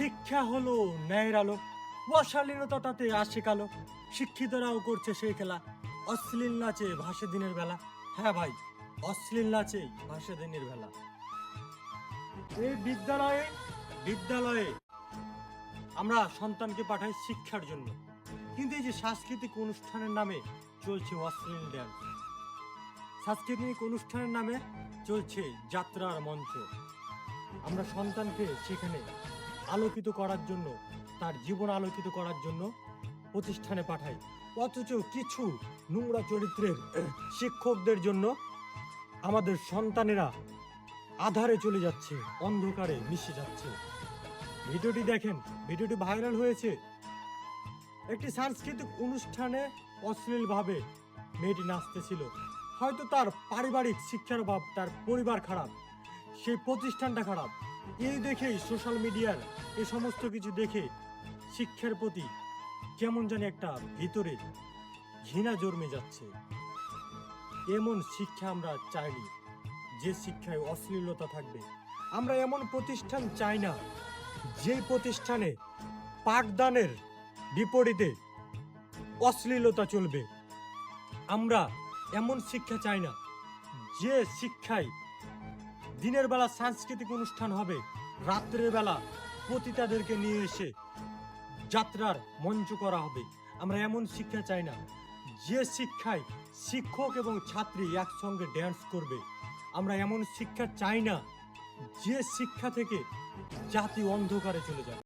শিক্ষা হলো ন্যায়ের আলো, অশালীনতা তাতে আসে কালো। শিক্ষিতরাও করছে সেই খেলা, অশ্লীল নাচে ভাসে দিনের বেলা। হ্যাঁ ভাই, অশ্লীল নাচে ভাসে দিনের বেলা। এই বিদ্যালয়ে বিদ্যালয়ে আমরা সন্তানকে পাঠাই শিক্ষার জন্য, কিন্তু এই যে সাংস্কৃতিক অনুষ্ঠানের নামে চলছে অশ্লীল ড্যান্স, সাংস্কৃতিক অনুষ্ঠানের নামে চলছে যাত্রার মঞ্চ। আমরা সন্তানকে সেখানে আলোকিত করার জন্য, তার জীবন আলোকিত করার জন্য প্রতিষ্ঠানে পাঠাই, অথচ কিছু নোংরা চরিত্রের শিক্ষকদের জন্য আমাদের সন্তানেরা আধারে চলে যাচ্ছে, অন্ধকারে মিশে যাচ্ছে। ভিডিওটি দেখেন, ভিডিওটি ভাইরাল হয়েছে। একটি সাংস্কৃতিক অনুষ্ঠানে অশ্লীলভাবে মেয়েটি নাচতেছিল। হয়তো তার পারিবারিক শিক্ষার অভাব, তার পরিবার খারাপ, সেই প্রতিষ্ঠানটা খারাপ। এই দেখেই সোশ্যাল মিডিয়ার এই সমস্ত কিছু দেখে শিক্ষার প্রতি কেমন জানি একটা ভিতরে ঘৃণা জন্মে যাচ্ছে। এমন শিক্ষা আমরা চাইনি, যে শিক্ষায় অশ্লীলতা থাকবে। আমরা এমন প্রতিষ্ঠান চাই না যে প্রতিষ্ঠানে পাঠদানের বিপরীতে অশ্লীলতা চলবে। আমরা এমন শিক্ষা চাই না যে শিক্ষায় দিনের বেলা সাংস্কৃতিক অনুষ্ঠান হবে, রাত্রের বেলা পতিতাদেরকে নিয়ে এসে যাত্রার মঞ্চ করা হবে। আমরা এমন শিক্ষা চাই না যে শিক্ষায় শিক্ষক এবং ছাত্রী একসঙ্গে ড্যান্স করবে। আমরা এমন শিক্ষা চাই না যে শিক্ষা থেকে জাতি অন্ধকারে চলে যাবে।